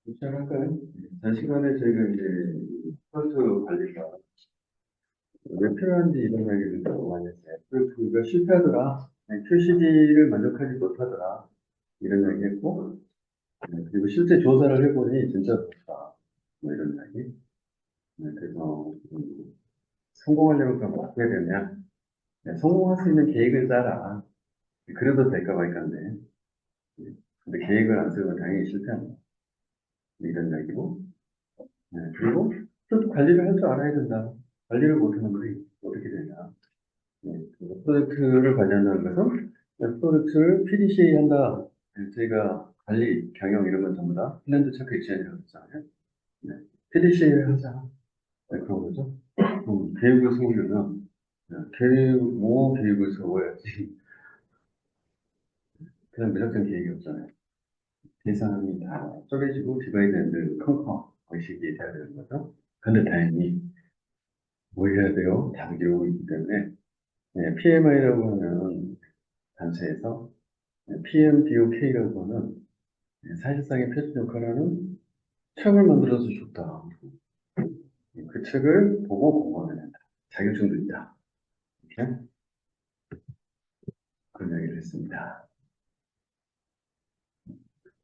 시작할까요? 전 시간에 저희가 이제 프로젝트 관리가 왜 필요한지 이런 이야기를 좀 많이 했어요. 그가 실패하더라, QCD를 만족하지 못하더라 이런 이야기 했고, 그리고 실제 조사를 해보니 진짜 그렇다 뭐 이런 이야기. 그래서 성공하려면 그럼 어떻게 해야 되냐? 성공할 수 있는 계획을 짜라. 그래도 될까 말까인데, 근데 계획을 안 쓰면 당연히 실패한다 이런 이야기고. 그리고 또 관리를 할 줄 알아야 된다. 관리를 못하는 거이 어떻게 되냐. 프로젝트를 관리한다는 것은 프로젝트를 PDCA 한다. 저희가 관리, 경영 이런 건 전부 다 플랜드 체크 액션이라고 했잖아요. PDCA를 하자. 그런 거죠. 계획을 세우려면 뭐 계획을 세워야지. 그냥 무작정 계획이 없잖아요. 계산이 다 쪼개지고 디바이드 앤드 컨커 방식이 돼야 되는 거죠. 근데 다행히 뭐 해야 돼요? 단기 오고 있기 때문에 PMI라고 하는 단체에서 PMBOK라고 하는 사실상의 표준 역할하는 책을 만들어서 줬다. 그 책을 보고 공부하면 된다. 자격증도 있다. 이렇게 그런 이야기를 했습니다.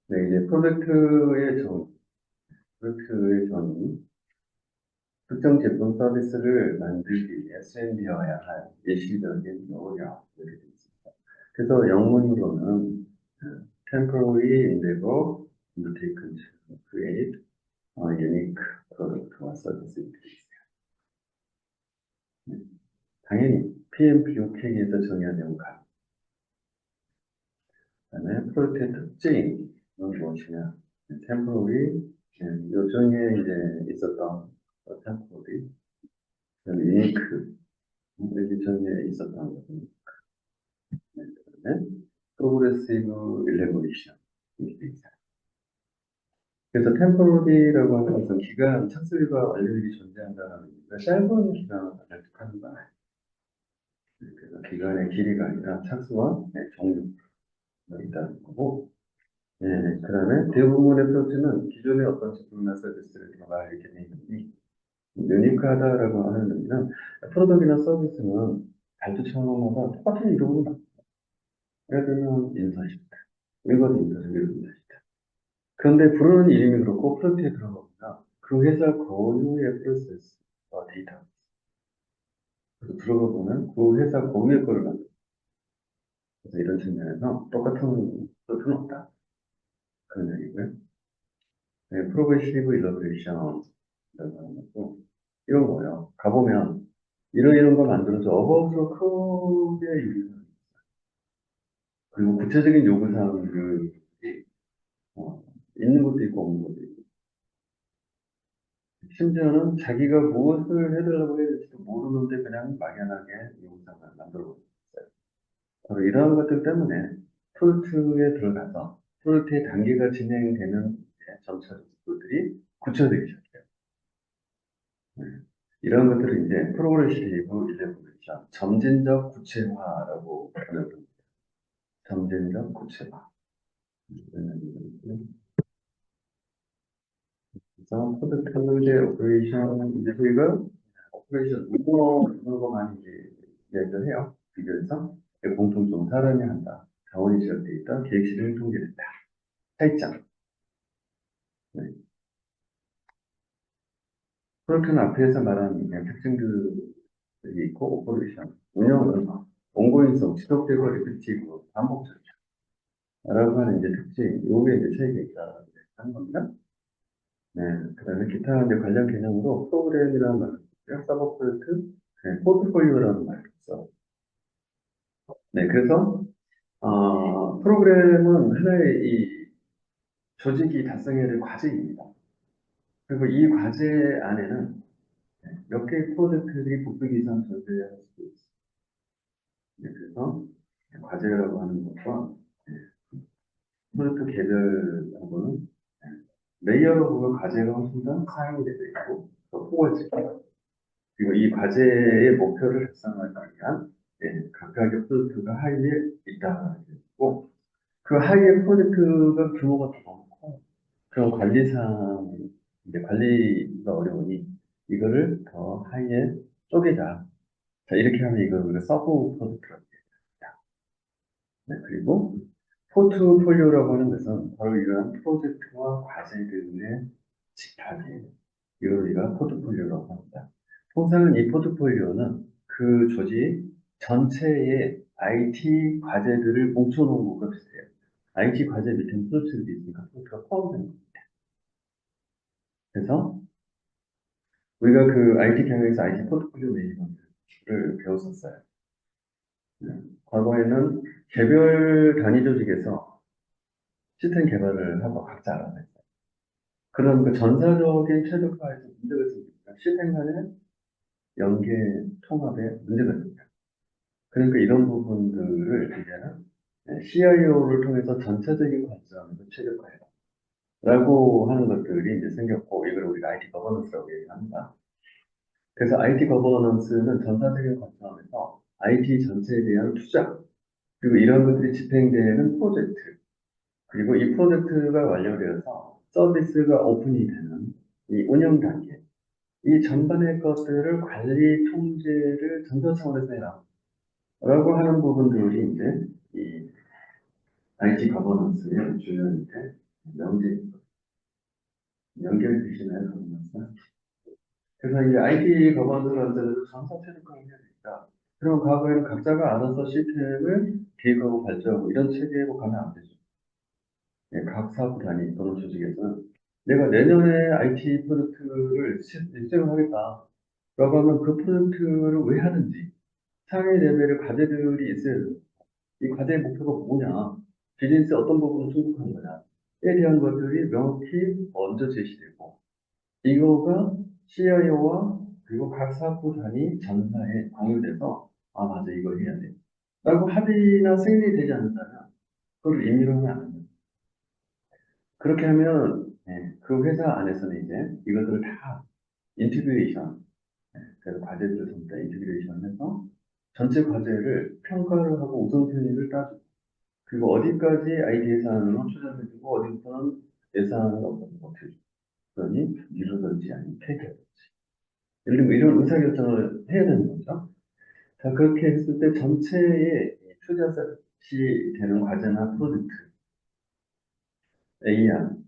네, 이제 프로젝트의 전, 특정 제품 서비스를 만들기 위해 수행되어야 할 일시적인 노력, 이렇게 되어 있습니다. 그래서 영문으로는 temporary endeavor undertaken to create a unique product or service 이렇게 되어 있어요. 당연히 PMBOK에서 정의한 영감. 그다음에 프로젝트의 특징은 무엇이냐? 템포리, 요청에 이제 있었던 템포리, 그다음에 유니크, 여기 전에 있었던 것은 그다음에 프로그레시브 일레보레이션 이렇게 돼 있어요. 그래서 템포리라고 하는 것은 기간, 착수일과 완료일이 존재한다는 얘기가 짧은 기간을 설득하는 거 아니에요. 그래서 기간의 길이가 아니라 착수와 종류가 있다는 거고, 그 다음에 대부분의 프로젝트는 기존의 어떤 제품이나 서비스를 개발하게 되어 있으니 유니크하다라고 하는 의미는 프로덕트나 서비스는 발주 처음마다 똑같은 이름으로 나와요. 예를 들면 인사시스템, 이거는 인사시스템. 그런데 부르는 이름이 그렇고 프로젝트에 들어가보면 그 회사 고유의 프로세스와 데이터. 그래서 들어가 보면 그 회사 고유의 거를 만들어요. 그래서 이런 측면에서 똑같은 프로젝트는 없다. 그런 얘기고요. 프로그레시브 일러스트레이션 이라고 하는 것도 이런 거예요. 가보면 이런 거 만들어서 어버서 크게 유의사항이 그리고 구체적인 요구사항들이 어, 있는 것도 있고 없는 것도 있고 심지어는 자기가 무엇을 해달라고 해야 될지도 모르는데 그냥 막연하게 요구사항을 만들어 버렸어요. 바로 이러한 것들 때문에 프로젝트에 들어가서 프로젝트의 단계가 진행되는 점차 속도들이 굳혀지기 시작해요. 네. 이런 것들을 이제 프로그레시브 일레보레이션, 점진적 구체화라고 하는 겁니다. 점진적 구체화. 그래서 프로젝트 이제 오퍼레이션, 이제 저희가 오퍼레이션 이런 거 많이 이제 이야기를 해요. 비교해서 공통점 사람이 한다. 자원이 지역돼 있다. 계획 시를 통제된다. 차이점. 네. 프로젝트는 앞에서 말한 그냥 특징들이 있고 오퍼레이션. 운영은 온고잉성, 지속되고 리피티브, 반복적. 라고 하는 이제 특징, 요게 이제 차이가 있다 하는 겁니다. 네, 그 다음에 기타 이제 관련 개념으로 프로그램이라는 말을 쓰고요. 서버 프로젝트, 포트폴리오라는 말을 써. 네, 그래서, 프로그램은 하나의 이 조직이 달성해야 될 과제입니다. 그리고 이 과제 안에는 몇 개의 프로젝트들이 북극 이상 존재할 수도 있어요. 네, 그래서 과제라고 하는 것과 프로젝트 개별하고는 레이어로 보면 과제가 훨씬 더 사용이 되어 있고, 더 포괄적이고, 그리고 이 과제의 목표를 달성하기 위한 각각의 프로젝트가 하위에 있다고 그 하위의 프로젝트가 규모가 더 많고, 그런 관리상, 이제 관리가 어려우니 이거를 더 하이에 쪼개자. 자, 이렇게 하면 이걸 우리가 서브 프로젝트라고 얘기합니다. 네, 그리고 포트폴리오라고 하는 것은 바로 이러한 프로젝트와 과제들의 집합이에요. 이걸 우리가 포트폴리오라고 합니다. 통상은 이 포트폴리오는 그 조직 전체의 IT 과제들을 뭉쳐놓은 것과 비슷해요. IT 과제 밑에는 프로젝트도 있으니까 프로젝트가 포함되는 거예요. 그래서 우리가 그 IT 경영에서 IT 포트폴리오 매니지먼트를 배웠었어요. 네. 과거에는 개별 단위 조직에서 시스템 개발을 하고 각자 알아냈어요. 그런 그 전사적인 최적화에서 문제가 생깁니다. 시스템 간의 연계 통합에 문제가 생깁니다. 그러니까 이런 부분들을 이제는 CIO를 통해서 전체적인 관점에서 최적화해라. 라고 하는 것들이 이제 생겼고, 이걸 우리가 IT 거버넌스라고 얘기합니다. 그래서 IT 거버넌스는 전사적인 관점에서 IT 전체에 대한 투자, 그리고 이런 것들이 집행되는 프로젝트, 그리고 이 프로젝트가 완료되어서 서비스가 오픈이 되는 이 운영 단계, 이 전반의 것들을 관리 통제를 전도 차원에서 해라. 라고 하는 부분들이 이제 이 IT 거버넌스의 주요 이제 명제, 연결 되시나요, 거버넌스? 그래서 이제 IT 거버넌스라는 데는 전사 최적화를 해야 되니까, 그럼 과거에는 각자가 알아서 시스템을 계획하고 발전하고 이런 체계로 가면 안 되죠. 예, 각 사업 단위 또는 조직에서는 내가 내년에 IT 프로젝트를 시행을 하겠다. 라고 하면 그 프로젝트를 왜 하는지, 상위 레벨의 과제들이 있어야 돼요. 이 과제의 목표가 뭐냐, 비즈니스 어떤 부분을 충족하는 거냐에 대한 것들이 명확히 먼저 제시되고, 이거가 CIO와 그리고 각 사업부 단위 전사에 공유돼서, 아, 맞아, 이거 해야 돼. 라고 합의나 승인이 되지 않는다면, 그걸 임의로 하면 안 됩니다. 그렇게 하면, 그 회사 안에서는 이제 이것들을 다 인티그레이션, 그래서 과제들을 전부 다 인티그레이션 해서 전체 과제를 평가를 하고 우선순위를 따지고, 그리고 어디까지 아이디 예산으로 투자해주고 어디부터는 예산을 어떻게 해주고, 그러니 미루든지 아니면 폐기하든지. 예를 들면 이런 의사결정을 해야 되는 거죠. 자, 그렇게 했을 때 전체의 투자시 되는 과제나 프로젝트, A안,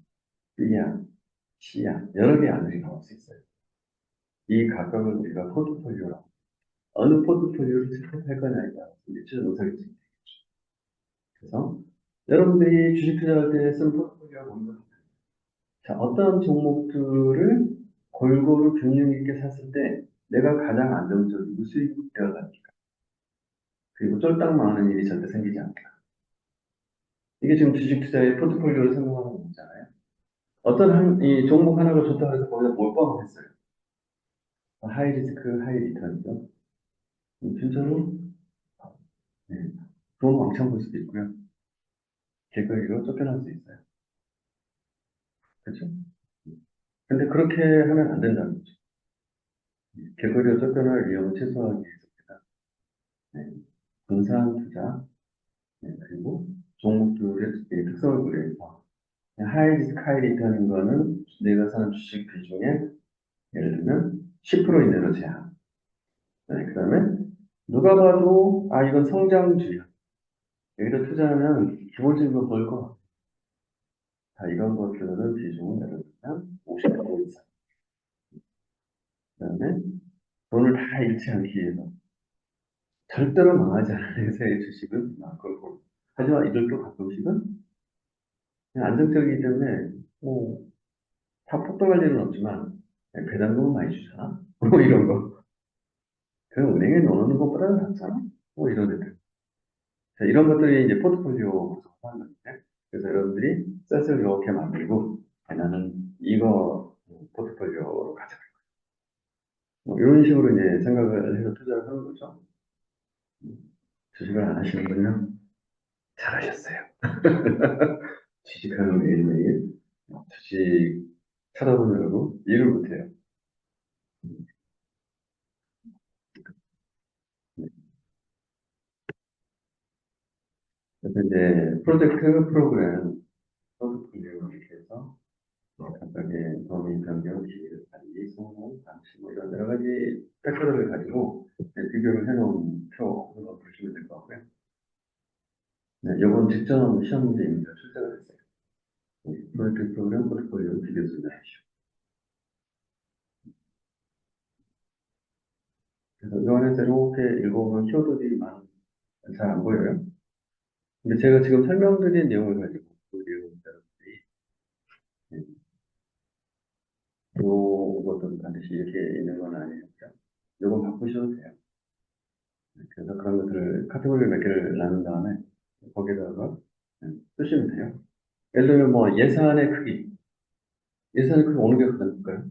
B안, C안, 여러 개 안들이 나올 수 있어요. 이 각각을 우리가 포트폴리오라고, 어느 포트폴리오를 채택할 거냐에 따라서 최종 의사결정이 되겠죠. 그래서 여러분들이 주식 투자할 때 쓰는 포트폴리오가 뭔가, 자, 어떤 종목들을 골고루 균형 있게 샀을 때 내가 가장 안정적이고 수익이 되어갑니까? 그리고 쫄딱 망하는 일이 절대 생기지 않다. 이게 지금 주식 투자의 포트폴리오를 생각하는 거잖아요. 어떤 이 종목 하나가 좋다고 해서 거기다 몰빵했어요. 하이 리스크, 하이 리턴이죠. 진짜로 네, 돈 왕창 벌 수도 있고요. 개거리로 쫓겨날 수 있어요. 그렇죠? 근데 그렇게 하면 안 된다는 거죠. 개거리로 쫓겨날 위험을 최소화하기 위해서입니다. 네, 분산 투자, 그리고 종목들의 특성을 고려해서 하이 리스크, 하이 리턴인 거는 내가 사는 주식 비중에 예를 들면 10% 이내로 제한. 네, 그 다음에 누가 봐도 아 이건 성장주야. 여기다 투자하면 기본적으로 벌 거 같아. 자, 이런 것들은 비중을 예를 들면 50% 이상. 그 다음에 돈을 다 잃지 않기 위해서 절대로 망하지 않은 회사의 주식은 걸고. 하지만 이들도 가끔씩은 그냥 안정적이기 때문에 뭐, 다 폭등할 일은 없지만 배당금은 많이 주잖아. 뭐 이런 거. 그럼 은행에 넣어놓는 것보다는 낫잖아. 뭐 이런 애들. 자, 이런 것들이 이제 포트폴리오 구성하는 건데, 그래서 여러분들이 셋을 이렇게 만들고, 아, 나는 이거 포트폴리오로 가자. 뭐 이런 식으로 이제 생각을 해서 투자를 하는 거죠. 주식을 안 하시는군요. 잘하셨어요. 주식하는 매일매일 주식 찾아보느라고 일을 못해요. 그래서 이제 프로젝트 프로그램 포트폴리오 이렇게 해서 범위 변경, 기획, 관리, 성공, 방식, 뭐 이런 여러 가지 팩터들을 가지고 비교를 해놓은 표로 보시면 될 것 같고요. 네, 이번 직전 시험 문제입니다. 출제가 됐어요. 프로젝트 프로그램 포트폴리오 비교 순서이죠. 그래서 이번에서 이렇게 읽어보면 키워드들이 잘 안 보여요. 근데 제가 지금 설명드린 내용을 가지고 그 내용을 여러분들이 요것도 반드시 이렇게 있는 건 아니니까 요건 바꾸셔도 돼요. 그래서 그런 것들을 카테고리 몇 개를 나눈 다음에 거기다가 쓰시면 돼요. 예를 들면 뭐 예산의 크기 어느 게 가장 클까요?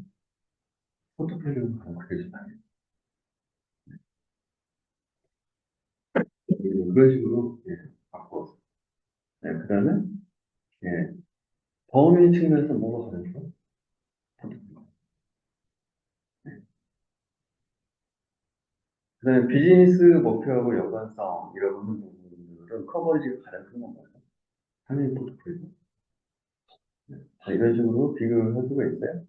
포트폴리오가 가장 크겠지만 그런 식으로 바꿔서 그 다음에 예, 범위 측면에서 뭐가 가장 커? 포트폴리오. 그 다음에 비즈니스 목표하고 연관성 이런 부분들은 커버리지가 가장 큰 건가요? 당연히 포트폴리오. 자, 이런 식으로 비교를 할 수가 있어요.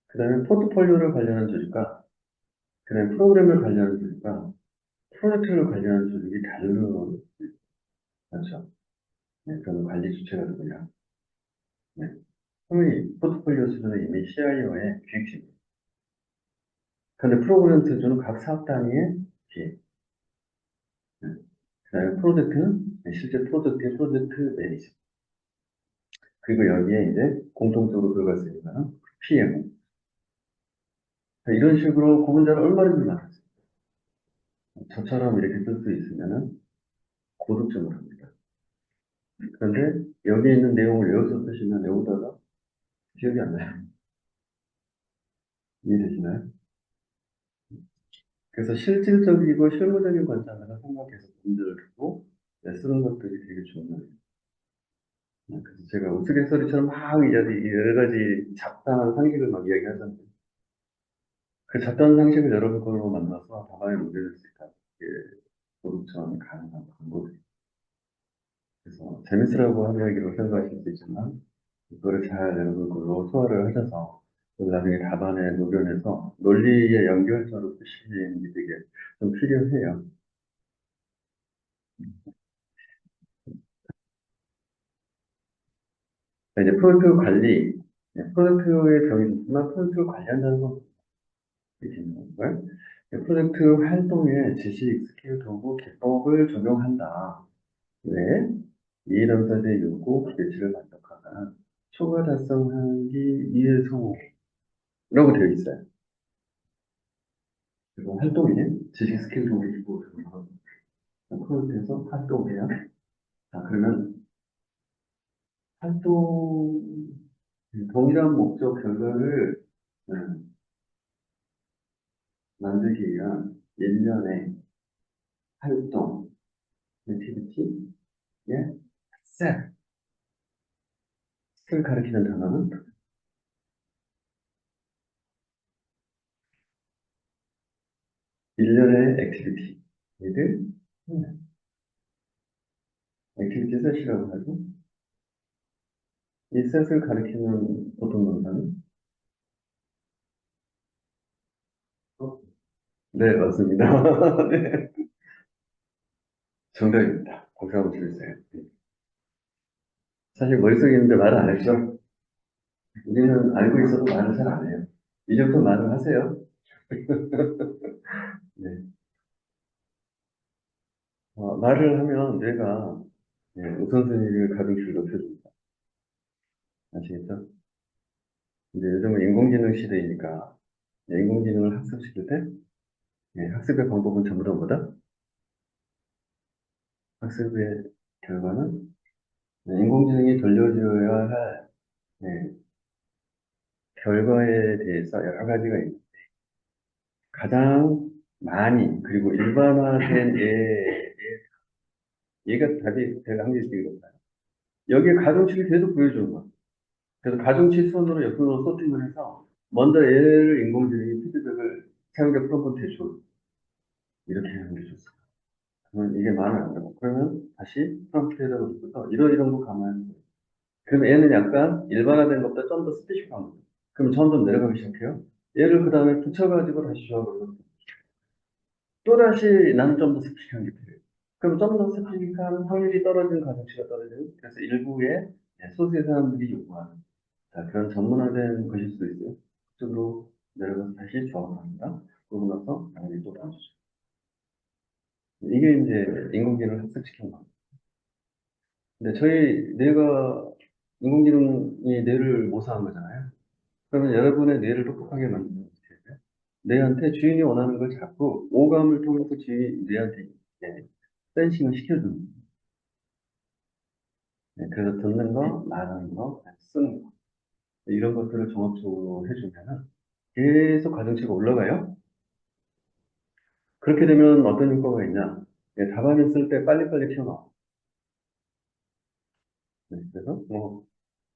그 다음에 포트폴리오를 관련한 조직과 그 다음에 프로그램을 관련한 조직과 프로젝트를 관련한 조직이 다르죠. 그렇죠. 네, 그런 관리 주체가 누구냐. 네. 소위 포트폴리오 수준은 이미 CIO의 기획팀. 그런데 프로그램 수준은 각 사업 단위의 기획. 네. 그다음에 프로젝트는 실제 프로젝트의 프로젝트 매니저. 그리고 여기에 이제 공통적으로 들어갈 수 있는 거는 PM. 이런 식으로 구분자를 얼마든지 많았어요. 저처럼 이렇게 쓸 수 있으면은 고득점을 합니다. 그런데 여기 있는 내용을 외워서 쓰시면 외우다가 기억이 안 나요. 이해되시나요? 그래서 실질적이고 실무적인 관점에서 생각해서 문제를 두고 쓰는 것들이 되게 중요해요. 그래서 제가 우스갯소리처럼 막 이제 여러 가지 잡다한 상식을 막 이야기하잖아요. 그 잡다한 상식을 여러분 걸로 만나서 답안에 문제될 수 있다. 이게 도덕처럼 가능한 방법이에요. 그래서 재밌으라고 한 이야기로 생각하실 수 있지만 그거를 잘 여러분 걸로 소화를 하셔서 그 나중에 답안에 녹여내서 논리의 연결선으로 쓰시는 게 되게 좀 필요해요. 이제 프로젝트 관리, 프로젝트의 병이 있지만 프로젝트를 관리한다는 건 되시는 건가요? 프로젝트 활동에 지식, 스킬, 도구, 기법을 적용한다. 왜? 이해당사자의 요구, 기대치를 만족하거나 초과 달성하기 위해서 라고 되어 있어요. 그리고 활동에 지식, 스킬, 도구, 기법을 적용하고 프로젝트에서 활동해야 자, 그러면 활동, 동일한 목적 결과를 만들기 위한 일련의 활동, 액티비티, 예, 셋. 를 가리키는 단어는 일련의 액티비티를 액티비티 셋이라고 하고, 이 셋을 가리키는 보통 동사는 네, 맞습니다. 네, 정답입니다. 박수 한번 주세요. 사실 머릿속에 있는데 말을 안 했죠. 우리는 알고 있어도 말을 잘 안 해요. 이제부터 말을 하세요. 네. 말을 하면 뇌가 우선순위를 가중치를 높여줍니다. 아시겠죠? 이제 요즘은 인공지능 시대이니까 인공지능을 학습시킬 때 학습의 방법은 전부 다 뭐다? 학습의 결과는 인공지능이 돌려줘야 할 네, 결과에 대해서 여러 가지가 있는데 가장 많이 그리고 일반화된 얘가 답이 제가 한개 드리겠습니다. 여기에 가중치를 계속 보여주는 거예요. 그래서 가중치 순으로 옆으로 소팅을 해서 먼저 얘를 인공지능이 피드백을 사용자 프롬프트에 줘. 이렇게 하는 게 좋습니다. 그러면 이게 말을 안 하고 그러면 다시 프롬프트에다가 놓고서 이런 거 가만히 그럼 얘는 약간 일반화된 것보다 좀 더 스페시픽한 거예요. 그럼 점점 내려가기 시작해요. 얘를 그 다음에 붙여가지고 다시 조합을 또다시 나는 좀 더 습식한 게 필요해요. 그럼 좀 더 습식한 확률이 떨어지는 가중치가 떨어지는 그래서 일부의 소수의 사람들이 요구하는 자, 그런 전문화된 것일 수도 있어요. 그쪽으로 내려가서 다시 조합을 합니다. 그러고 나서 당연히 또 나눠주죠. 이게 이제 인공지능을 학습시킨 겁니다. 근데 저희 뇌가 인공지능이 뇌를 모사한 거잖아요. 그러면 여러분의 뇌를 똑똑하게 만드는 어떻게 해요? 뇌한테 주인이 원하는 걸 잡고 오감을 통해서 주인 뇌한테 센싱을 시켜주는 거예요. 그래서 듣는 거, 말하는 거, 쓰는 거 이런 것들을 종합적으로 해주면은 계속 가중치가 올라가요. 그렇게 되면 어떤 효과가 있냐? 답안을 쓸 때 빨리빨리 튀어나와. 그래서 뭐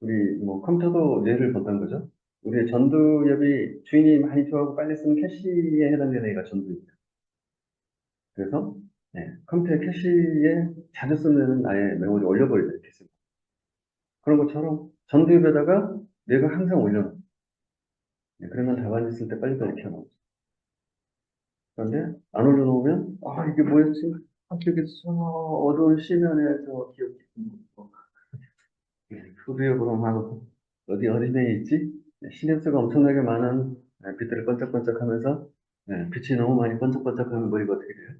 우리 뭐 컴퓨터도 뇌를 본다는 거죠. 우리의 전두엽이 주인이 많이 좋아하고 빨리 쓰는 캐시에 해당되는 애가 전두엽이에요. 그래서 컴퓨터 캐시에 자주 쓰는 아예 메모리 올려버리자 이렇게 쓰고 그런 것처럼 전두엽에다가 뇌가 항상 올려놓고 그러면 답안을 쓸 때 빨리빨리 튀어나오죠. 그런데 안 올려놓으면 아 이게 뭐였지? 아 기억이 어두운 시면에서 기억이 후두엽으로 하고 어디 어린애 있지? 신경쓰가 엄청나게 많은 빛들을 번쩍번쩍하면서 빛이 너무 많이 번쩍번쩍하면 머리가 어떻게 돼요?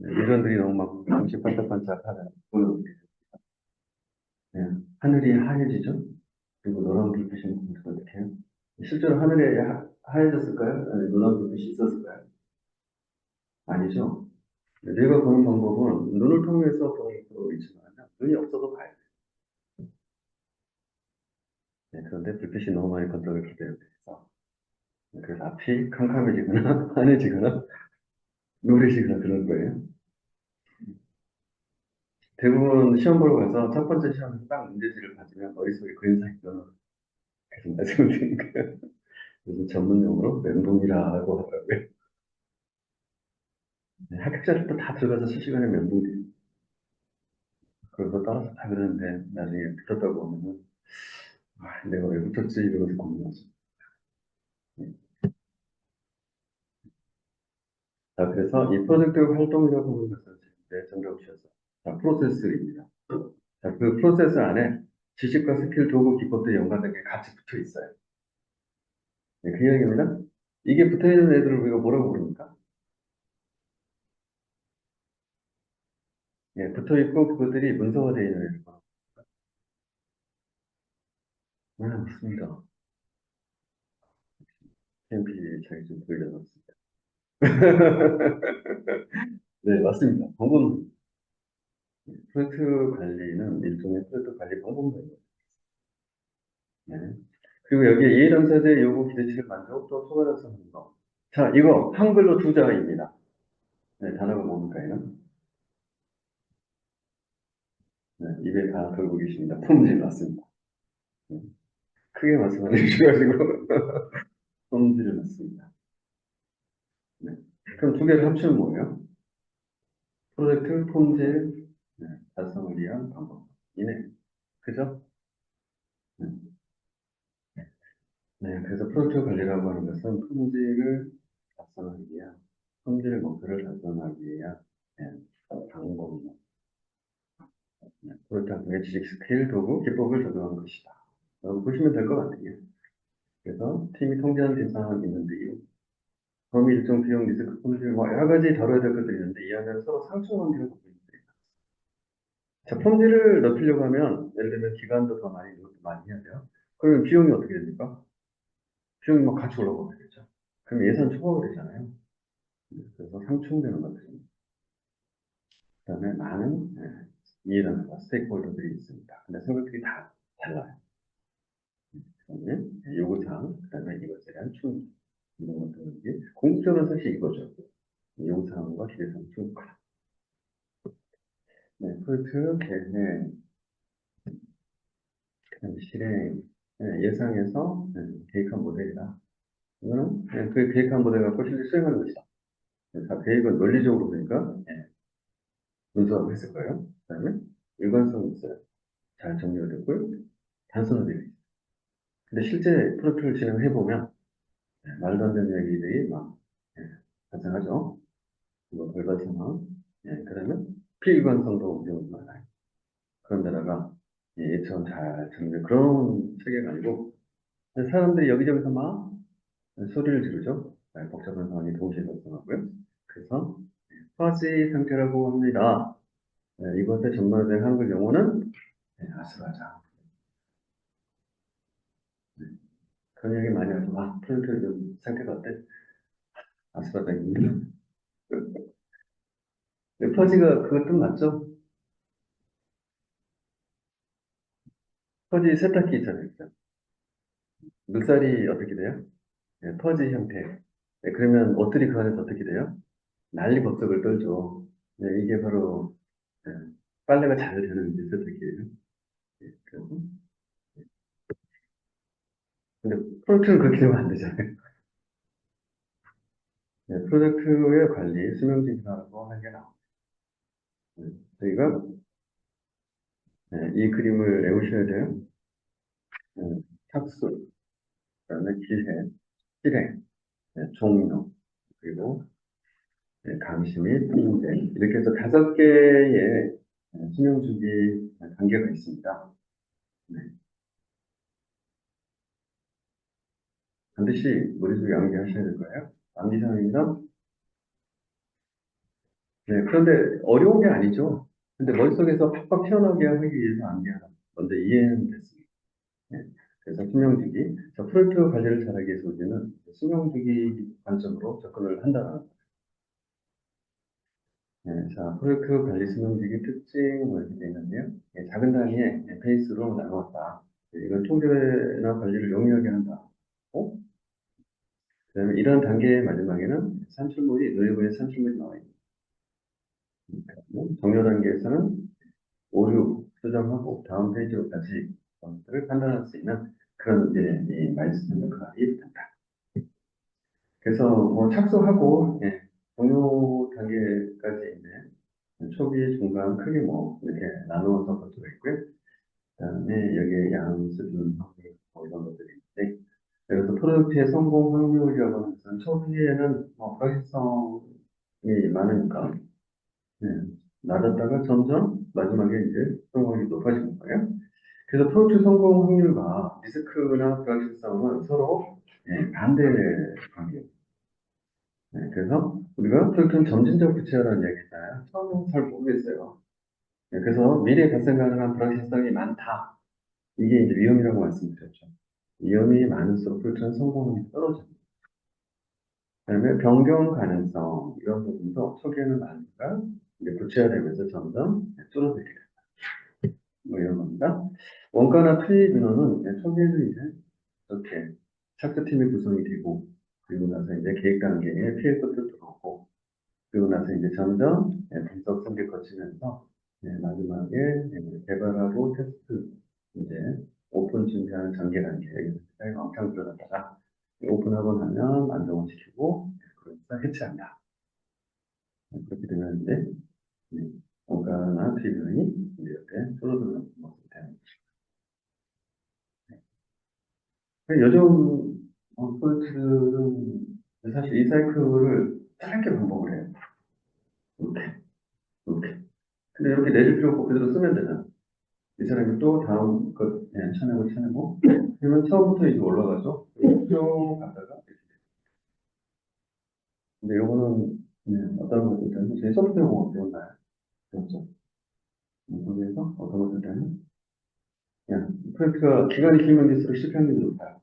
유전들이 너무 막 정신 반짝반짝하는 보여요. 하늘이 하얘지죠? 그리고 노란 불빛이 보면 어떻게 해요? 실제로 하늘에 하얘졌을까요? 아니, 노란 불빛이 있었을까요? 아니죠. 내가 보는 방법은 눈을 통해서 보는 거 있지만 눈이 없어도 봐야 돼요. 그런데 불빛이 너무 많이 번쩍을 기대요. 그래서 앞이 캄캄해지거나 환해지거나 노래지거나 그런 거예요. 대부분 시험 보러 가서 첫 번째 시험에서 딱 문제지를 가지면 머릿속에 그림상이 떠나 계속 말씀을 드리니까요. 요즘 전문용어로 멘붕이라고 하더라고요. 합격자들도 다 들어가서 실시간에 멘붕이 그래서 따라서 다 그러는데 나중에 붙었다고 하면은 아, 내가 왜 붙었지 이러면서 고민하죠. 자, 그래서 이 프로젝트 활동이라고 보는 것은 정답을 주셔서 자, 프로세스입니다. 자, 그 프로세스 안에 지식과 스킬, 도구, 기법들이 연관된 게 같이 붙어 있어요. 그 이야기입니다. 이게 붙어 있는 애들을 우리가 뭐라고 부릅니까? 붙어 있고 그것들이 문서화되어 있는 애들. 맞습니다. TMP 자기 좀 돌려놨습니다. 네, 맞습니다. 방법, 프로젝트 관리는 일종의 프로젝트 관리 방법론이에요. 네. 그리고 여기에 이해 당사자의 요구 기대치를 만족 또 초과달성하는 거. 자, 이거 한글로 두 자입니다. 단어가 뭡니까, 는 입에 다 들고 계십니다. 품질 맞습니다. 네, 크게 말씀 안 해주셔가지고 품질을 맞습니다. 네. 그럼 두 개를 합치면 뭐예요? 프로젝트 품질 달성을 위한 방법. 이네. 그죠? 네. 그래서 프로젝트 관리라고 하는 것은 품질을 달성하기 위한, 품질 목표를 달성하기 위한 방법입니다. 프로젝트 활동의 지식, 스킬, 도구, 기법을 적용한 것이다. 보시면 될 것 같아요. 그래서 팀이 통제하는 대상은 있는데, 범위 일정 비용 리스크 품질, 뭐 여러 가지 다뤄야 될 것들이 있는데, 이 안에서 서로 상충 관계를 갖고 있습니다. 자, 품질을 높이려고 하면, 예를 들면 기간도 더 많이, 이것도 많이 해야 돼요. 그러면 비용이 어떻게 됩니까? 비용이 막 같이 올라가고 되겠죠. 그럼 예산 초과가 되잖아요. 그래서 상충되는 것들입니다. 그 다음에 많은 이해하는 스테이크홀더들이 있습니다. 근데 성격들이 다 달라요. 그다음에 요구사항, 그 다음에 이것에 대한 충 이런 것들이 공통점은 사실 이거죠. 요구사항과 기대사항 충족하다. 프로젝트 계획, 그다음에 실행, 예상에서 계획한 모델이다. 이거는 그 계획한 모델 갖고 실제 수행하는 것이다. 자, 계획은 논리적으로 보니까 문서화고 했을 거예요. 그 다음에 일관성이 있어요. 잘 정리가 됐고요. 단순화되어 있어요. 근데 실제 프로젝트를 진행해보면 말도 안 되는 얘기들이 막 예, 발생하죠. 뭐 돌발 상황, 그러면 피일관성도 위험이 많아요. 그런데다가 예처럼 잘 정리 그런 체계가 아니고 근데 사람들이 여기저기서 막 소리를 지르죠. 복잡한 상황이 동시에 발생하고요. 그래서 화지 상태라고 합니다. 이것에 전문화된 한글 용어는 아스라장. 네, 그런 얘기 많이 하죠. 프로젝트 좀 상태가 어때? 아스라장입니다. 퍼지가 그것 좀 맞죠? 퍼지 세탁기 있잖아요. 그죠? 물살이 어떻게 돼요? 퍼지 형태. 그러면 옷들이 그 안에서 어떻게 돼요? 난리법석을 떨죠. 이게 바로 예, 빨래가 잘 되는 이제 세탁기예요. 그래서 근데 프로젝트는 그렇게 되면 안 되잖아요. 프로젝트의 관리, 수명진화라고 하는 게 나옵니다. 저희가 이 그림을 외우셔야 돼요. 착수, 그다음에 기해, 실행, 종료, 그리고 감시 및 통제 이렇게 해서 5개의 수명주기 단계가 있습니다. 네, 반드시 머릿속에 암기하셔야 될 거예요. 암기사항입니다. 네, 그런데 어려운 게 아니죠. 근데 머릿속에서 팍팍 튀어나오게 하기 위해서 암기하라. 먼저 이해는 됐습니다. 네, 그래서 수명주기. 자, 프로젝트 관리를 잘하기 위해서 우리는 수명주기 관점으로 접근을 한다는 자, 프로젝트 관리 수명주기 특징 뭐 이렇게 되어 있는데요. 작은 단위의 페이스로 나누었다. 이건 통제나 관리를 용이하게 한다. 그다음에 이런 단계의 마지막에는 산출물이 노예부에 산출물이 나와 있습니다. 정료 단계에서는 오류 수정하고 다음 페이지로 다시 것들을 판단할 수 있는 그런 이제 이 마이스터 역할이 된다. 그래서 뭐 착수하고 종료 단계까지 이제 초기, 중간, 크게 뭐 이렇게 나누어서 볼 수가 있고요. 그다음에 여기에 양, 수준, 확률 뭐 이런 것들이 있는데 그래서 프로젝트의 성공 확률이라고 하는 것은 초기에는 뭐 불확실성이 많으니까 네, 낮았다가 점점 마지막에 이제 성공률이 높아지는 거예요. 그래서 프로젝트 성공 확률과 리스크나 불확실성은 서로 반대 관계예요. 그래서 우리가 프로젝트는 점진적 구체화라는 얘기잖아요. 처음엔 잘 모르겠어요. 그래서 미래에 발생 가능한 불확실성이 많다. 이게 이제 위험이라고 말씀드렸죠. 위험이 많을수록 프로젝트는 성공률이 떨어집니다. 그다음에 변경 가능성 이런 부분도 초기에는 많으니까 이제 구체화되면서 점점 줄어들게 됩니다. 뭐 이런 겁니다. 원가나 투입 인원은 초기에는 이제 이렇게 착수팀이 구성이 되고 그리고 나서 이제 계획 단계에 피해 것도 들어오고 그리고 나서 이제 점점 분석 설계 거치면서 마지막에 개발하고 테스트 이제 오픈 준비하는 전개 단계 여기서 왕창 들어갔다가 오픈하고 나면 안정화시키고 그러면서 해체한다. 그렇게 되면 이제 원가나 투입 인원이 이렇게 줄어드는 모습이 됩니다. 요즘 프로젝트들은 사실 이 사이클을 짧게 반복을 해요. 이렇게, 이렇게. 근데 이렇게 내줄 필요 없고 그대로 쓰면 되잖아. 이 사람이 또 다음 것 쳐내고 그러면 처음부터 이제 올라가죠. 쭉 가다가 근데 요거는 어떤 것들 때는 제 소프트웨어 배웠나요? 그렇죠. 거기에서 어떤 것들 때는 그냥 프로젝트가 기간이 길면 길수록 실패하는 게 높아요.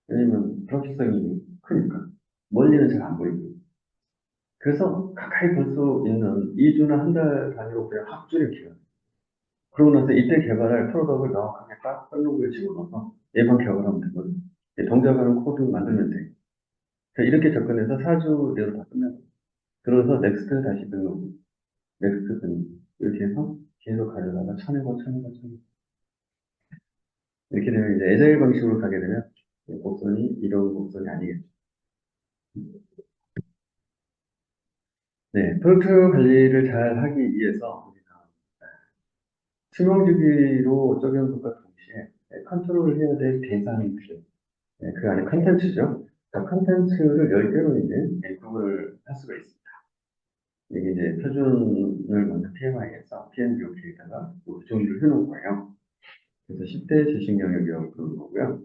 왜냐면 불확실성이 크니까 멀리는 잘 안 보이고 그래서 가까이 볼 수 있는 2주나 한 달 단위로 그냥 확 줄여요. 그러고 나서 이때 개발할 프로덕트를 명확하게 딱 플러그에 집어넣어서 예방 개발하면 되거든요. 동작하는 코드 만들면 돼. 그러니까 이렇게 접근해서 4주 내로 다 끝나요. 그래서 넥스트 다시 등록, 넥스트 등록. 이렇게 해서 계속 가져다가 쳐내고. 이렇게 되면 이제 에자일 방식으로 가게 되면 곡선이 이런 곡선이 아니겠죠. 네, 프로젝트 관리를 잘 하기 위해서 우리가 수명 주기로 적용과 동시에 컨트롤을 해야 될 대상들, 그 안에 컨텐츠죠. 그 컨텐츠를 10개로 이제 구분을 할 수가 있습니다. 이게 이제 표준을 먼저 PMI에서 PMBOK에다가 정의를 해놓은 거예요. 그래서 10대 재식 영역이라고 부르는 거고요.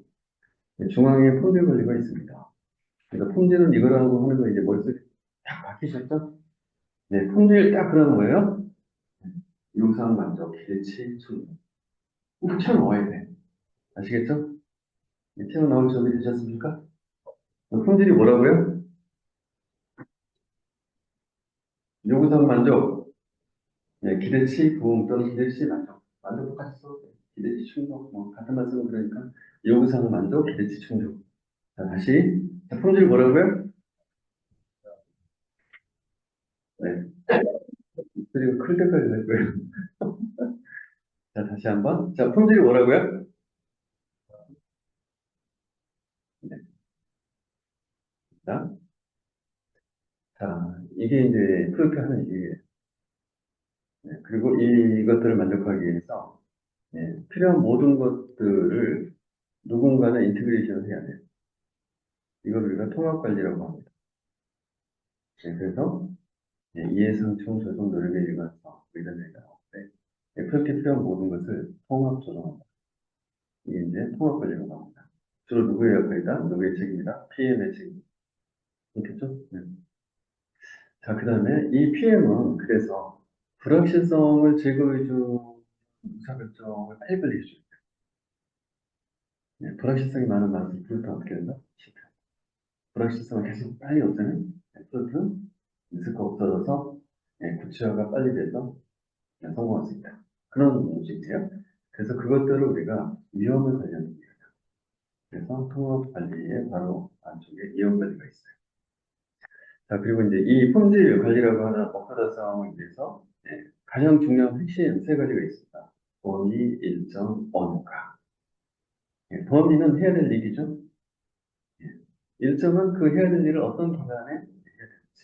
중앙에 품질 관리가 있습니다. 그래서 품질은 이거라고 하는 거 이제 머릿속에 딱 박히셨죠? 네, 품질 딱 그러는 거예요. 유상 만족, 기대치, 충족. 꼭 튀어나와야 돼. 아시겠죠? 네, 튀어나올 준비 되셨습니까? 품질이 뭐라고요? 요구상 만족, 네, 기대치, 부응 또는 기대치 만족. 만족 똑같이 써도 돼요. 기대치 충족, 뭐, 같은 말씀을 그러니까 요구상 만족, 기대치 충족. 자, 다시. 자, 품질 뭐라고요? 네. 그리고 클 때까지 될 거예요. 자, 다시 한 번. 자, 품질이 뭐라고요? 네. 자, 자, 이게 이제 프로젝트 하는 일이에요. 네, 그리고 이것들을 만족하기 위해서 필요한 모든 것들을 누군가는 인테그레이션을 해야 돼요. 이걸 우리가 통합 관리라고 합니다. 네, 그래서 이해상충 조성 노력의 일관성 이런 얘기가 나오는데 프로젝트에 필요한 모든 것을 통합 조정한다. 이게 이제 통합 관리라고 합니다. 주로 누구의 역할이다? 누구의 책임이다? PM의 책임. 그렇겠죠? 네. 자, 그 다음에 이 PM은 그래서 불확실성을 제거해주는 의사결정을 빨리 빨리 해줘요. 불확실성이 많은 만큼 프로젝트 어떻게 된다? 실패. 불확실성을 계속 빨리 없애는 프로젝트는 리스크가 없어져서 구체화가 빨리 돼서 성공할 수 있다. 그런 문제예요. 그래서 그것들을 우리가 위험을 관리하는 거예요. 그래서 통합 관리에 바로 안쪽에 위험 관리가 있어요. 자, 그리고 이제 이 품질 관리라고 하는 목표 달성을 위해서 가장 중요한 핵심 세 가지가 있습니다. 범위, 일정, 원가. 범위는 해야 될 일이죠. 예, 일정은 그 해야 될 일을 어떤 기간에 해야 되는지.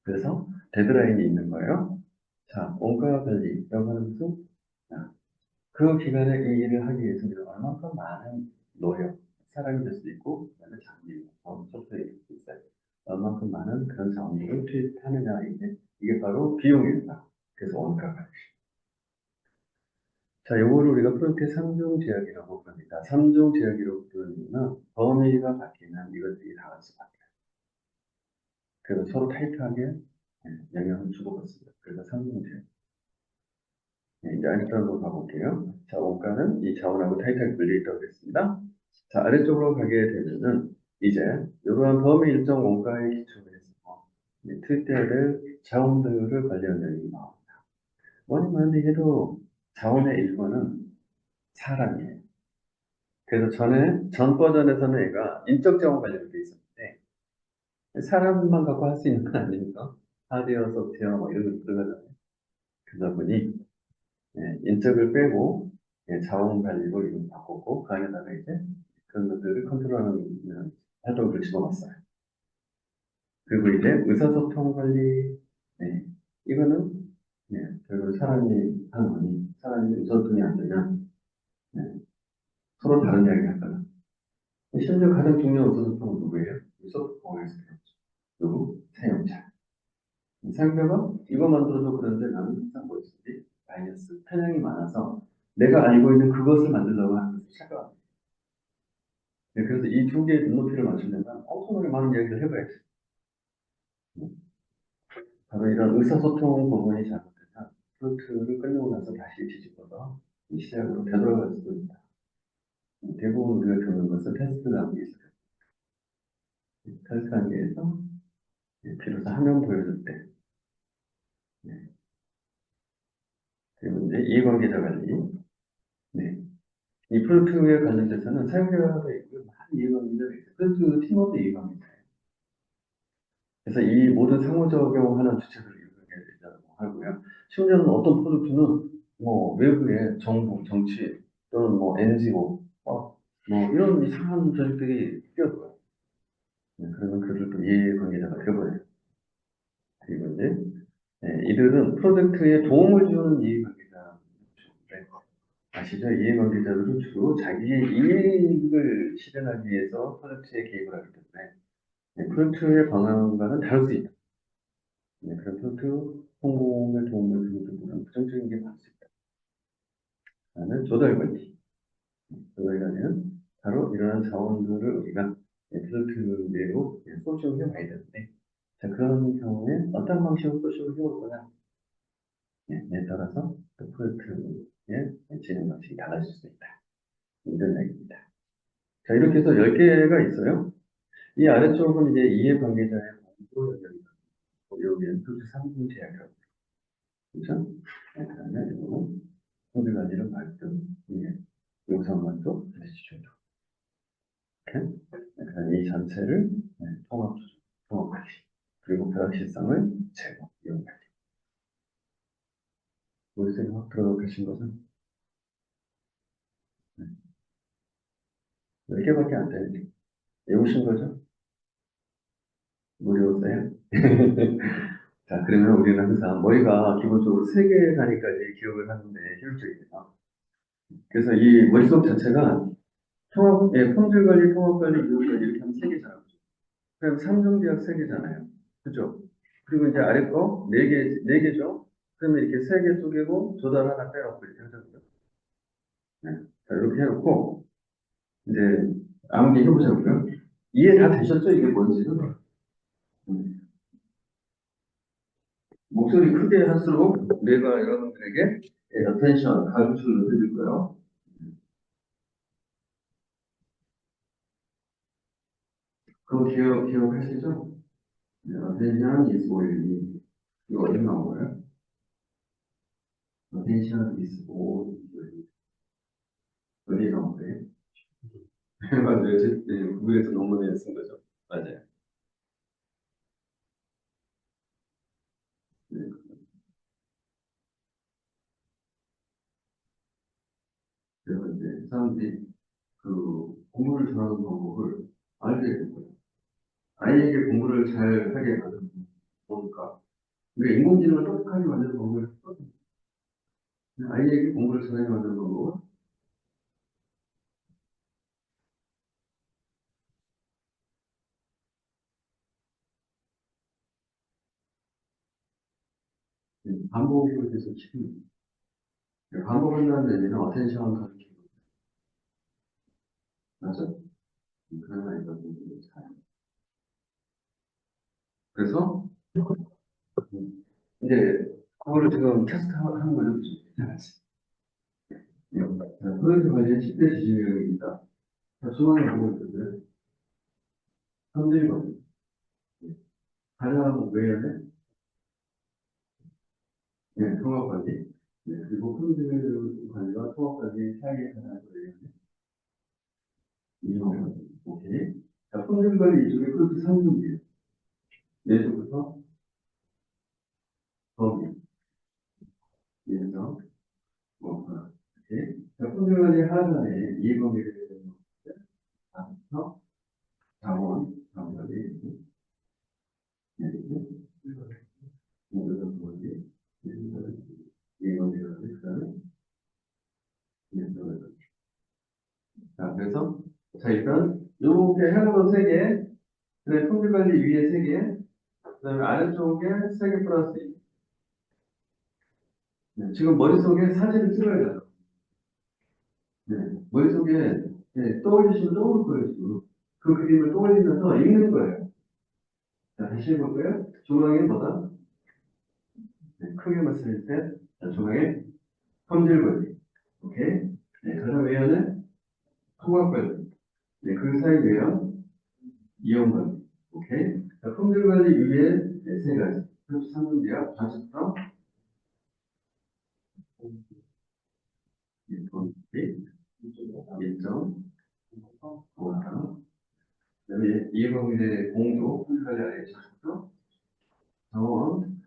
그래서 데드라인이 있는 거예요. 자, 원가 관리라고 하는 것은 그 기간에 이 일을 하기 위해서 우리가 얼마큼 많은 노력, 사람이 될 수도 있고, 그다음에 장비, 소프트웨어일 수도 있어요. 얼마큼 많은 그런 자원들을 투입하느냐, 이게 바로 비용입니다. 그래서 원가가. 자, 요거를 우리가 프로젝트 3중 제약이라고 부릅니다. 3중 제약이라고 부르는 범위가 바뀌면 이것들이 다 같이 바뀌어요. 그래서 서로 타이트하게 영향을 주고받습니다. 그래서 3중 제약. 이제 아래쪽으로 가볼게요. 자, 원가는 이 자원하고 타이트하게 분리있다고 그랬습니다. 자, 아래쪽으로 가게 되면은 이제 이러한 범위 일정 원가에 기초로 해서 투입돼야 될 자원들을 관리하는 내용이 나옵니다. 뭐니 뭐니 해도 자원의 일부는 사람이에요. 그래서 전 버전에서는 얘가 인적 자원 관리로 돼 있었는데 사람만 갖고 할 수 있는 건 아니니까 하드웨어, 소프트웨어 뭐 이런 거 들어가잖아요. 그러다 보니 인적을 빼고 자원 관리로 이걸 바꿨고 그 안에다가 이제 그런 것들을 컨트롤하는 활동을 집어넣었어요. 그리고 이제 의사소통 관리, 이거는 결국 사람이 하는 거니 사람이 의사소통이 안 되면 네, 서로 다른 이야기를 하잖아. 심지어 가장 중요한 의사소통은 누구예요? 소프트웨어 에스페 누구? 사용자. 사용자가 이거 만들어줘 그런데 나는 항상 뭐 있지? 마이너스 편향이 많아서 내가 알고 있는 그것을 만들려고 하는 것을 착각합니다. 그래서 이 두 개의 눈높이를 맞추려면 엄청나게 많은 이야기를 해봐야지. 바로 이런 의사소통 부분이 잘못되면 프로젝트를 끝내고 나서 다시 뒤집어서 이 시작으로 되돌아갈 수도 있다. 대부분 우리가 겪는 것은 테스트 단계에서 테스트 단계에서 비로소 화면 보여줄 때 그리고 이제 이해관계자 관리 이 프로젝트에 관련돼서는 사용자도 있고 많은 이해관계자가 있어요. 프로젝트 팀원도 이해관계자예요. 그래서 이 모든 상호작용하는 주체들을 이해관계자라고 하고요. 심지어는 어떤 프로젝트는 뭐 외부의 정부, 정치 또는 뭐 NGO 뭐 이런 이상한 조직들이 끼어들어요. 그러면 그들도 이해관계자가 되어버려요. 그리고 이제 이들은 프로젝트에 도움을 주는 이해관계자인데 아시죠? 이해관계자들은 주로 자기의 이익을 실현하기 위해서 프로젝트에 개입을 하기 때문에 프로젝트의 방향과는 다를 수 있다. 그런 프로젝트 성공에 도움을 주는 부분은 부정적인 게 많을 수 있다. 라는 조달관리. 조달관리는 바로 이러한 자원들을 우리가 프로젝트 내로 소싱을 해와야 되는데, 자, 그런 경우에 어떤 방식으로 소싱을 해올 거냐, 에 따라서 그 프로젝트의 진행 방식이 달라질 수 있다. 이런 얘기입니다. 자, 이렇게 해서 10개가 있어요. 이 아래쪽은 이제 이해관계자의 공부 영역입니다. 여기는 표시 3분 제약이라고. 그렇죠? 그 다음에 이거는 통계관리를 발전, 영상만족, 대시주도. 이렇게. 그 다음에 이 전체를 통합관리. 그리고 불확실성을 제거, 이용관리. 머릿속에 확 들어가 계신 것은 10개밖에 안 되는데. 외우신 거죠? 무료세요? 자, 그러면 우리는 항상 머리가 기본적으로 3개 단위까지 기억을 하는데 효율적이에요. 그래서 이 머릿속 자체가 품질 관리, 통합 관리, 이용 관리 이렇게 하면 3개잖아요. 그럼 3중대학 3개잖아요. 그죠? 그리고 이제 아래 거 4개, 4개죠? 그러면 이렇게 3개, 2개고 조달 하나 빼놓고 이렇게 하자고요. 네. 자, 이렇게 해놓고 이제 아무리 해보자고요. 이해 다 되셨죠? 이게 뭔지는? 목소리 크게 할수록 내가 여러분들에게 어텐션, 가르침을 드릴 거예요. 그거 기억하시죠? 어텐션 is all. 이거 어디 나온 거예요? 어텐션 is all. 어디 나온 거예요? 맞아요. 국에서 논문에 쓴 거죠. 맞아요. 네. 그래서 이제 사람들이 그 공부를 잘하는 방법을 알게 된 거예요. 아이에게 공부를 잘 하게 만드는 거니까. 그러니까 인공지능을 똑똑하게 만드는 방법을 했거든요. 아이에게 공부를 잘하게 만드는 방법은 반복을 계속 시키는 거예요. 반복한다는 의미는 어텐션 가르치는 거예요. 맞죠? 그런 아이가 공부를 잘. 그래서 이제 그거를 지금 테스트하는 거죠. 그죠? 프로젝트 관리의 10대 지지율입니다. 수많은 방법이 있는데, 현실관 가장 외연의 통합관리, 그리고 품질 관리와 통합관리 사이에 가장 외연의 이용관리. 오케이. 자, 품질 관리 이쪽에 그렇게 3분이에요. 예전부터 범위, 예정, 원가. 오케이. 자, 품질 관리 하단에 이범위를 다부터 자원, 자원관리, 모든 범위, 이범위를 그다음에 예정을. 자, 그래서, 자, 일단, 요렇게 해놓은 3개, 그다음에 품질관리 위에 3개, 그다음에 아래쪽에 3개 플러스 2. 지금 머릿속에 사진을 찍어야 돼요. 머릿속에 떠올리시면 떠오를 거예요, 지금. 그 그림을 떠올리면서 읽는 거예요. 자, 다시 해볼까요? 중앙에 뭐다? 크게 봤을 때, 자, 중앙에 품질관리. 오케이? 가장 외에는 통합관리. 그 사이 외엔 이용관리. 오케이? 자, 품질관리 위에 3가지. 33분비야, 좌측성, 일본비, 일정, 보상, 그다음에 이해관계 공조, 품질관리 아래 좌측성, 자원,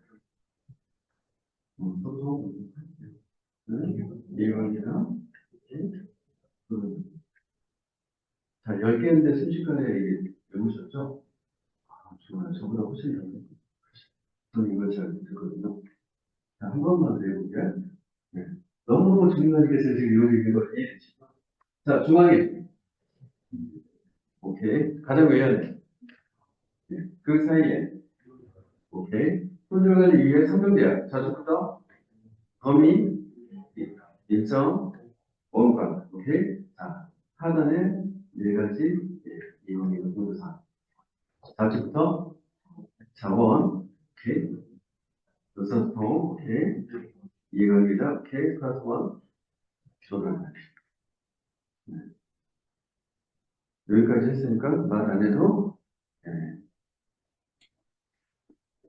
소송, 이해관계나, 자, 10개인데 순식간에 외우셨죠? 아, 정말 저보다 훨씬 잘해요. 저는 이걸 잘 못했거든요. 자, 한 번만 더 해볼게요. 네. 너무 중요한 게 지금 이루어지는 거 이해되시죠? 자, 중앙에. 오케이. 가장 외연에. 그 사이에. 오케이. 손들 관리 위해 상등대야. 자, 조금더 범위, 일정, 원가. 오케이. 자, 하단에 네 가지 이용의 공부사. 자주부터 자원, 오케이. 의사소통, 오케이. 이해관계자, 오케이. 클래스 원, 조달. 네. 여기까지 했으니까 말 안 해도, 네.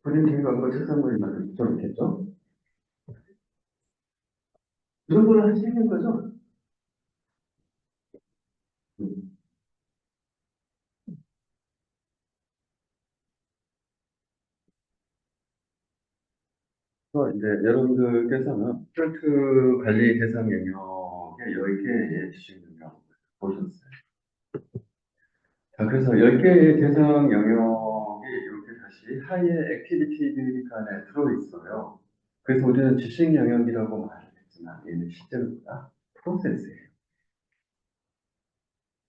프린팅이 갖고 책상머리 만들 좀 있겠죠? 이 정도는 할 수 있는 거죠? 음. 이제 여러분들께서는 프로젝트 관리 대상 영역에 10개의 지식 영역 보셨어요. 자, 그래서 10개의 대상 영역이 이렇게 다시 하이의 액티비티들이 그 안에 들어있어요. 그래서 우리는 지식 영역이라고 말을 했지만 얘는 실제로 뭐다? 프로세스예요.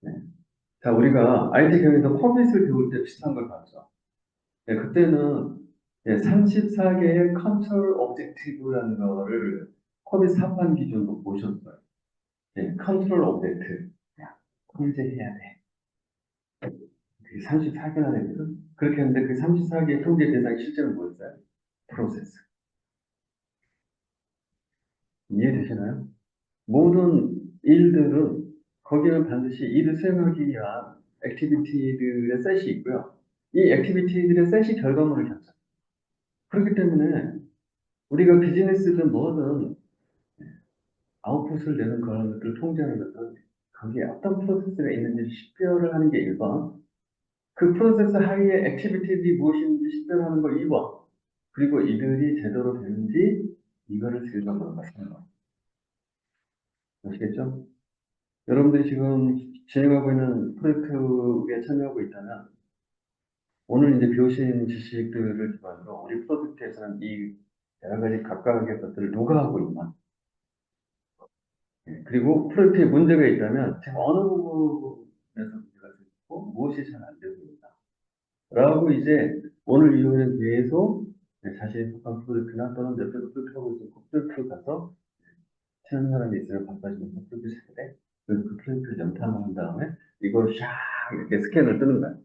네. 자, 우리가 IT 경에서 커밋을 배울 때 비슷한 걸 봤죠. 네, 그때는 34개의 컨트롤 오브젝티브라는 거를 커밋 4판 기준으로 보셨어요. 네, 컨트롤 오브젝트. 야, 통제해야 돼. 그게 34개나 되거든. 그렇게 했는데 그 34개의 통제 대상이 실제로 뭐였어요? 프로세스. 이해되시나요? 모든 일들은 거기는 반드시 일을 수행하기 위한 액티비티들의 셋이 있고요. 이 액티비티들의 셋이 결과물을 갖죠. 그렇기 때문에 우리가 비즈니스든 뭐든 아웃풋을 내는 그런 것들을 통제하는 것은 거기에 어떤 프로세스가 있는지 식별을 하는 게 1번, 그 프로세스 하위의 액티비티들이 무엇인지 식별하는 거 2번, 그리고 이들이 제대로 되는지 이거를 들여다보는 거 3번. 아시겠죠? 여러분들이 지금 진행하고 있는 프로젝트에 참여하고 있다면 오늘 이제 배우신 지식들을 기반으로 우리 프로젝트에서는 이 여러 가지 각각의 것들을 누가 하고 있나, 그리고 프로젝트에 문제가 있다면 제가 어느 부분에서 문제가 있고 무엇이 잘 안 되고 있다. 라고 이제 오늘 이후에 계속 자신의 속한 프로젝트나 또는 몇 프로젝트 하고 있는 그 프로젝트로 가서 치는 사람이 있으면 바꿔주면서 프로젝트 세대, 그래서 그 프로젝트를 연탐을 한 다음에 이걸 샥 이렇게 스캔을 뜨는 거야.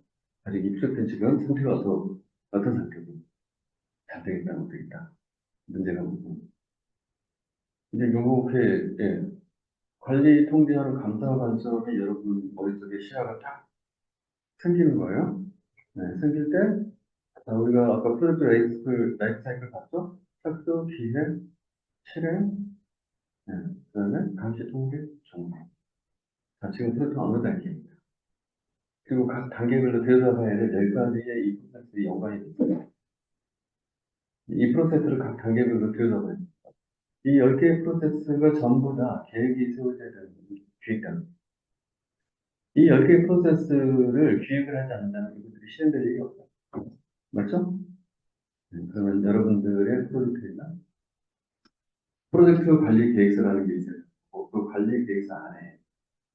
아직 이 프로젝트는 지금 상태가 어떤 상태고 잘 되겠다, 못 되겠다. 문제가 뭐고. 이제 요렇게, 관리 통제하는 감사 관점이 여러분 머릿속에 시야가 딱 생기는 거예요. 네, 생길 때, 자, 우리가 아까 프로젝트 라이프 사이클 봤죠? 착수, 기획, 실행, 네, 그 다음에 감시 통계, 정보. 자, 지금 프로젝트 어느 단계입니다. 그리고 각 단계별로 들여다봐야 될 10가지의 이 프로세스의 연관이 있습니다. 이 프로세스를 각 단계별로 들여다봐야 됩니다. 이 10개의 프로세스가 전부 다 계획이 세워져야 되는 기획단. 이 10개의 프로세스를 기획을 하지 않는다면 이것들이 실행될 일이 없어요. 맞죠? 그러면 여러분들의 프로젝트 관리 계획서라는 게 있어요. 그 관리 계획서 안에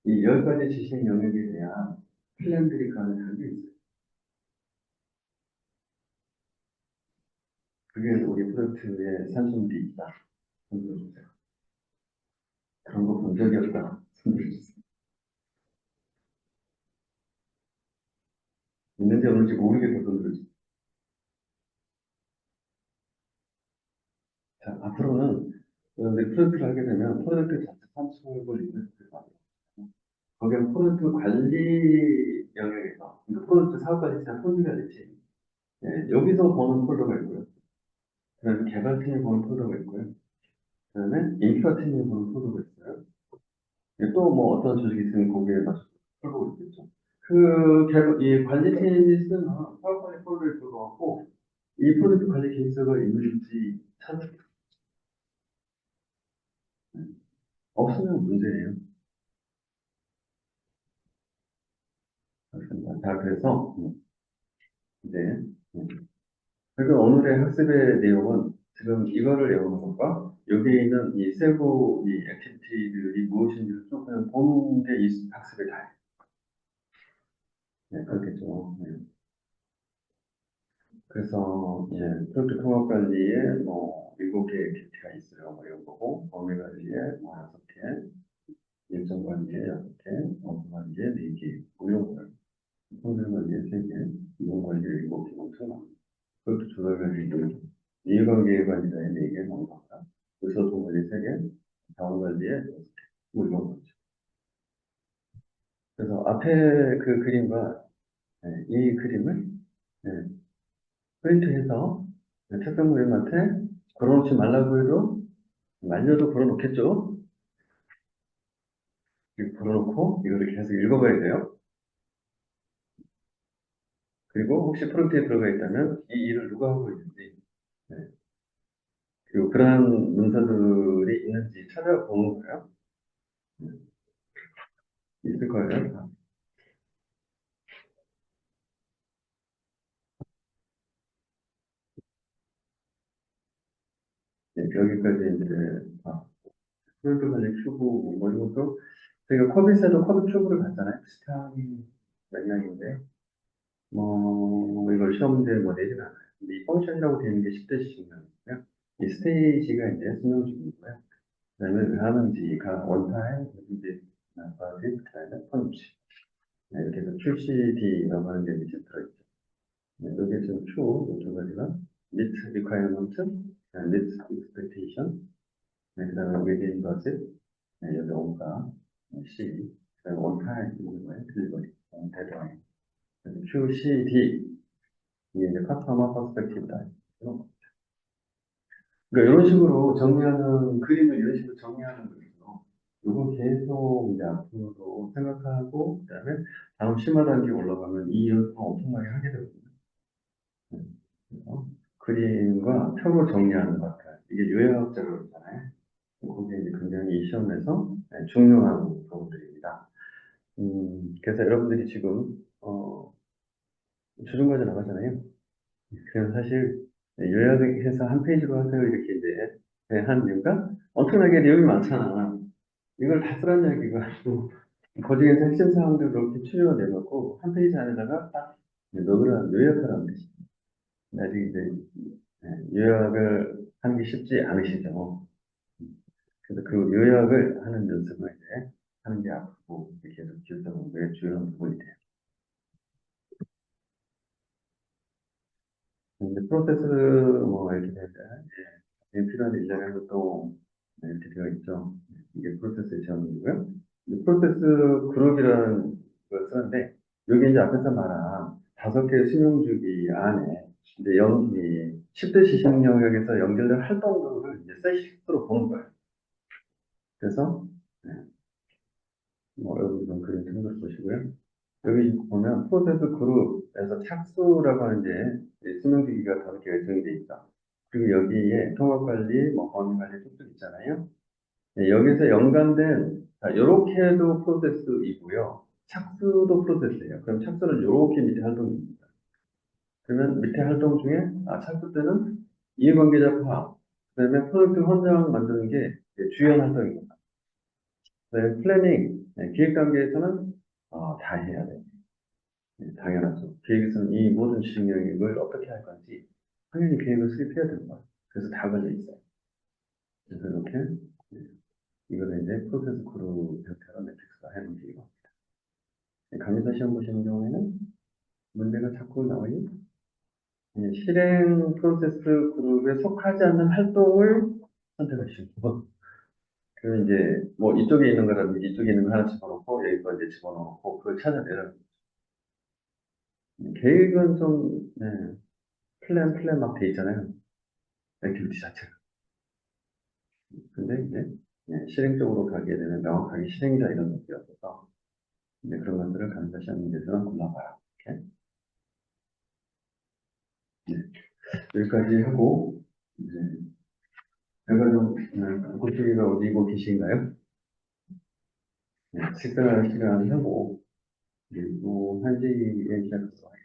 이 10가지 지식 영역에 대한 플랜들이 그 안에 담겨 있어요. 그게 우리 프로젝트의 산성비이다. 손들어주세요. 그런 거 본 적이 없다. 손들어주세요. 있는지 없는지 모르겠다. 손들어주세요. 자, 앞으로는 여러분들이 프로젝트를 하게 되면 프로젝트 자체 산출을 리스트를 받아요. 거기에 프로젝트 관리 영역에서, 그러니까 프로젝트 사업관리 자 손질가 되지. 여기서 보는 폴더가 있고요. 그 다음에 개발팀이 보는 폴더가 있고요. 그 다음에 인프라팀이 보는 폴더가 있어요. 또 뭐 어떤 조직이 있으면 거기에 맞춰서 풀고 있겠죠. 이 관리팀이 쓰는 사업관리 폴더에 들어가고, 이 프로젝트 관리 계획서가 있는지 찾을 없으면 문제예요. 그렇습니다. 자, 그래서 이제 그래서 오늘의 학습의 내용은 지금 이거를 외우는 것과 여기에 있는 이 세부 이 액티비티들이 무엇인지를 쭉 그냥 보는 게 이 학습의 다예요. 네, 그렇겠죠. 네. 그래서 프로젝트 통합 관리에 뭐 7개 액티비티가 있어요. 뭐 이런 거고 범위 관리에 뭐 6개, 일정 관리에 6개, 업무 관리에 4개, 뭐 이런 거예요. 성질 관리에 3개, 이동 관리에 7개, 엄청 많아요. 그것도 조달 관리에 4개, 이해관계 관리자에 4개 넘어간다. 의사소통 관리 3개, 자원 관리에 6개, 뭐 이런 거죠. 그래서 앞에 그 그림과 이 그림을 네, 프린트해서 책상 그림한테 걸어놓지 말라고 해도 말려도 걸어놓겠죠. 이렇게 걸어놓고 이거를 계속 읽어봐야 돼요. 그리고 혹시 프롬프트에 들어가 있다면 이 일을 누가 하고 있는지 네. 그리고 그러한 문서들이 있는지 찾아보는 거예요. 네. 있을 거예요. 네, 여기까지 이제 프로젝트 관리 큐브 뭐 이런 것도 저희가 컵잇에도 컵잇 큐브를 봤잖아요. 비슷한 맥락인데 이걸 시험 문제 뭐 내진 않아요. 근데 이 펑션이라고 되는 게 10대 시간이고요. 이 스테이지가 이제 수능 중이고요. 그다음에 왜 하는지가 원타임, 이제 바지, 그다음에 펀치. 네, 이렇게 해서 QCD라고 하는 게 이제 들어있죠. 네, 여기에 지금 두 가지가 meet requirement, meet expectation, 네, 그다음에 within budget, 네, 여기 O가 C, 그다음에 on time 있는 거예요. delivery, 데드라인. 그래서 QCD 이게 이제 커스터머 퍼스펙티브다. 그러니까 이런 식으로 정리하는 그림을 이런 식으로 정리하는 거죠. 이거 계속 이제 앞으로 생각하고 그다음에 다음 심화 단계 올라가면 이 연습을 엄청나게 하게 되거든요. 그래서 그림과 표로 정리하는 것 같아요. 이게 요약자로 있잖아요. 그게 이제 굉장히 이 시험에서 중요한 부분들입니다. 그래서 여러분들이 지금 주중과제 나가잖아요. 그래서 사실 요약해서 한 페이지로 하세요 이렇게 이제 한 이유가 엄청나게 내용이 많잖아. 이걸 다 쓰라는 이야기가 아니고 그중에서 핵심 사항들 그렇게 추려내놓고 한 페이지 안에다가 딱 넣으라는 요약하라는 뜻이 아직 이제 요약을 하는 게 쉽지 않으시죠. 그래서 그 요약을 하는 연습을 이제 하는 게 앞으로 이렇게 계속 기술자 공부의 주요한 부분이 돼요. 근데 프로세스 뭐 이렇게 되는데 필요한 일정한 것도 이렇게 되어 있죠. 이게 프로세스 제어이고요. 프로세스 그룹이라는 걸 쓰는데 여기 이제 앞에서 말한 5개 수명주기 안에 이제 10대 시행 영역에서 연결된 활동들을 이제 셋으로 보는 거예요. 그래서 네, 뭐 여기 좀 그림 참고해 보시고요. 여기 보면 프로세스 그룹에서 착수라고 하는 이제 수명주기가 5개가 정해져 있죠. 그리고 여기에 통합관리, 뭐 범위관리 쭉쭉 있잖아요. 네, 여기서 연관된, 요렇게도 프로세스이고요. 착수도 프로세스예요. 그럼 착수는 요렇게 밑에 활동입니다. 그러면 밑에 활동 중에, 착수 때는 이해관계자 파악, 그 다음에 프로젝트 헌장 만드는 게 이제 주요 활동입니다. 그다음에 플래닝, 기획 단계에서는 다 해야 돼요. 당연하죠. 계획에서는 이 모든 지식 영역을 어떻게 할 건지 당연히 계획을 수립해야 되는 거예요. 그래서 다 걸려 있어요. 그래서 이렇게 이거는 이제 프로세스 그룹 형태로 매트릭스가 해놓은 게 이겁니다. 감사 시험 보시는 경우에는 문제가 자꾸 나와요. 실행 프로세스 그룹에 속하지 않는 활동을 선택하시고 그러면 이제 뭐 이쪽에 있는 거라든지 이쪽에 있는 거 하나 집어넣고 여기 거 이제 집어넣고 그걸 찾아내라. 계획은 좀 플랜 막 돼 있잖아요. 액티비티 자체가. 근데 이제 실행적으로 가게 되면 명확하게 실행자 이런 것들이 없어서 그런 것들을 감사 시험 문제에서는 골라봐라. 이렇게. 네. 여기까지 하고 이제 제가 좀 고추기가 어디고 계신가요? 네, 식사할 시간 하고 그리고 1시에 시작하도록 하겠습니다.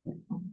네.